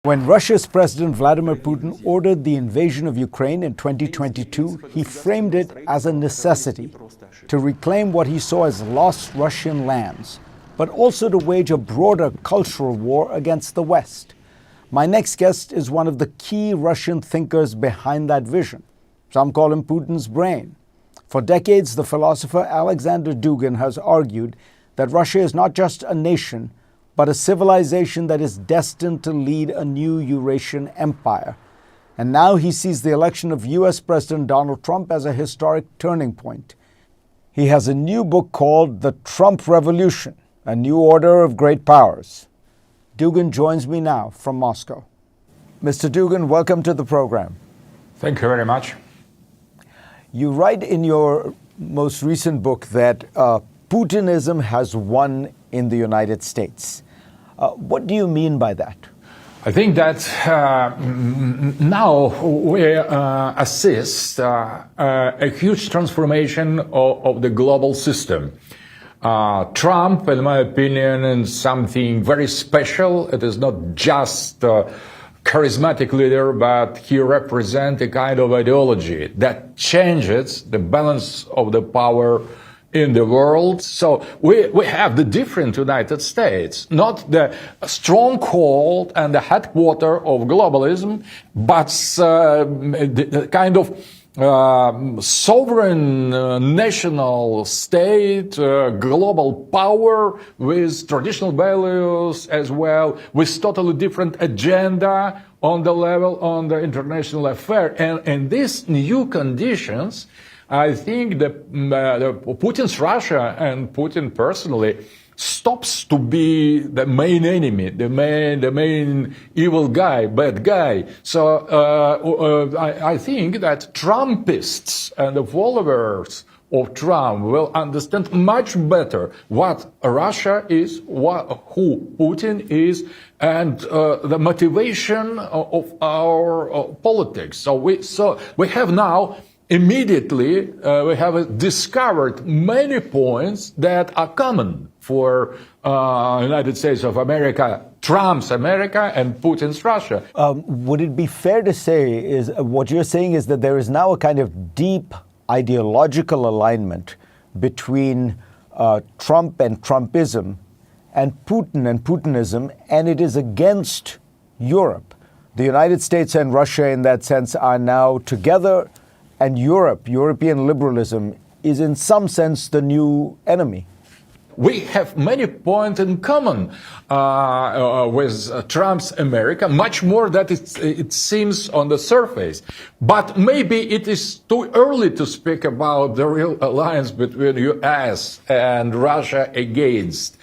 When Russia's President Vladimir Putin ordered the invasion of Ukraine in 2022, he framed it as a necessity to reclaim what he saw as lost Russian lands, but also to wage a broader cultural war against the West. My next guest is one of the key Russian thinkers behind that vision. Some call him Putin's brain. For decades, the philosopher Alexander Dugin has argued that Russia is not just a nation, but a civilization that is destined to lead a new Eurasian empire. And now he sees the election of US President Donald Trump as a historic turning point. He has a new book called The Trump Revolution, A New Order of Great Powers. Dugan joins me now from Moscow. Mr. Dugan, welcome to the program. Thank you very much. You write in your most recent book that Putinism has won in the United States. What do you mean by that? I think that now we assist a huge transformation of the global system. Trump, in my opinion, is something very special. It is not just a charismatic leader, but he represents a kind of ideology that changes the balance of the power in the world. So we have the different United States, not the stronghold and the headquarter of globalism, but the kind of sovereign national state, global power with traditional values as well, with totally different agenda on the international affair. And in these new conditions, I think that Putin's Russia and Putin personally stops to be the main enemy, the main evil guy, bad guy. So I think that Trumpists and the followers of Trump will understand much better what Russia is, who Putin is, and the motivation of our politics. So we have now immediately, we have discovered many points that are common for United States of America, Trump's America, and Putin's Russia. Would it be fair to say, what you're saying is that there is now a kind of deep ideological alignment between Trump and Trumpism and Putin and Putinism, and it is against Europe? The United States and Russia, in that sense, are now together, and European liberalism, is in some sense the new enemy. We have many points in common with Trump's America, much more than it seems on the surface. But maybe it is too early to speak about the real alliance between US and Russia against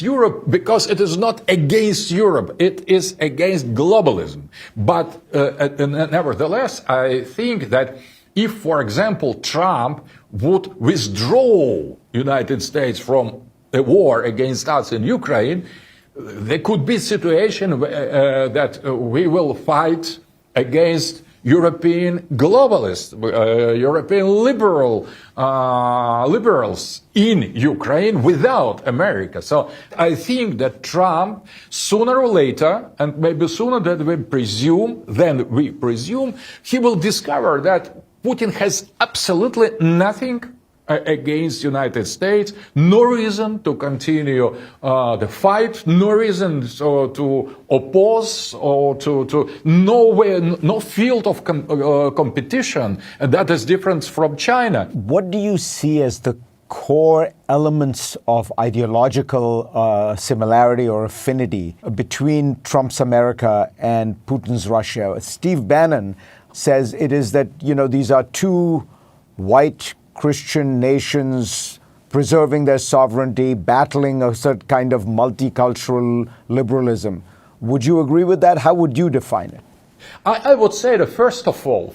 Europe, because it is not against Europe, it is against globalism. But nevertheless, I think that if, for example, Trump would withdraw United States from a war against us in Ukraine, there could be a situation that we will fight against European globalists, European liberals in Ukraine without America. So I think that Trump, sooner or later, and maybe sooner than we presume, he will discover that Putin has absolutely nothing against the United States, no reason to continue the fight, no reason to oppose or no field of competition, and that is different from China. What do you see as the core elements of ideological similarity or affinity between Trump's America and Putin's Russia? Steve Bannon says it is that, these are two white Christian nations preserving their sovereignty, battling a certain kind of multicultural liberalism. Would you agree with that? How would you define it? I would say that first of all,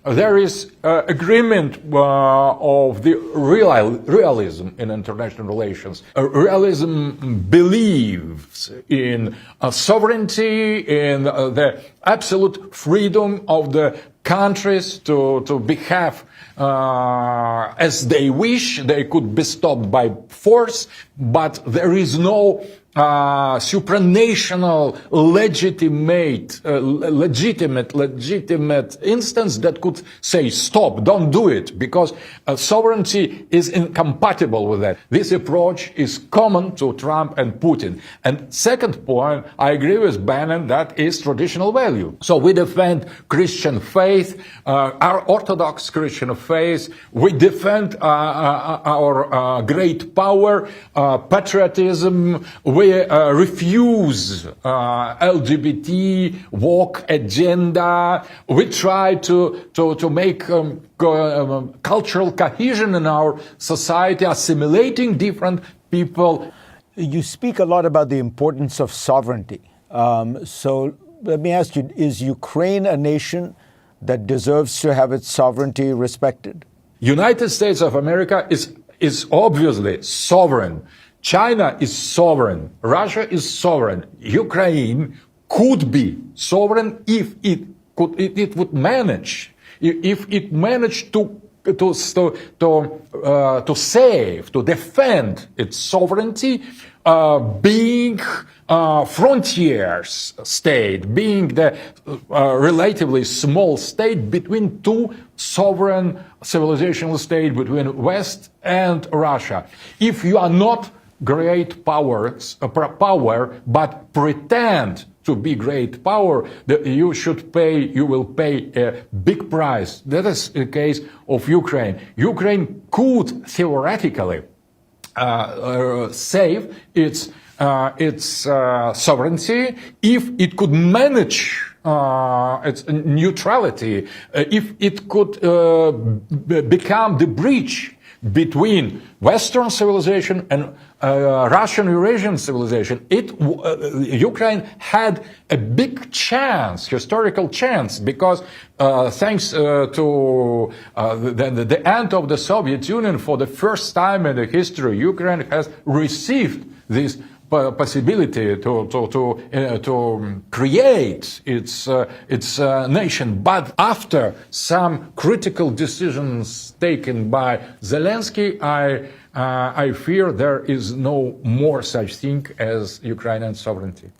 there is agreement of the realism in international relations. Realism believes in sovereignty, in the absolute freedom of the countries to behave as they wish. They could be stopped by force, but there is no supranational, legitimate instance that could say, stop, don't do it, because sovereignty is incompatible with that. This approach is common to Trump and Putin. And second point, I agree with Bannon, that is traditional value. So we defend Christian faith, our Orthodox Christian faith. We defend our great power, patriotism. We refuse LGBT woke agenda. We try to make cultural cohesion in our society, assimilating different people. You speak a lot about the importance of sovereignty. So let me ask you, is Ukraine a nation that deserves to have its sovereignty respected? United States of America is obviously sovereign. China is sovereign. Russia is sovereign. Ukraine could be sovereign if it would manage. If it managed to save, to defend its sovereignty, being frontiers state, being the relatively small state between two sovereign civilizational states, between West and Russia. If you are not great power, but pretend to be great power, you will pay a big price. That is the case of Ukraine. Ukraine could theoretically save its sovereignty if it could manage its neutrality, if it could become the bridge between Western civilization and Russian Eurasian civilization. Ukraine had a big chance, historical chance, because thanks to the end of the Soviet Union, for the first time in the history, Ukraine has received this possibility to create its nation. But after some critical decisions taken by Zelensky, I fear there is no more such thing as Ukrainian sovereignty.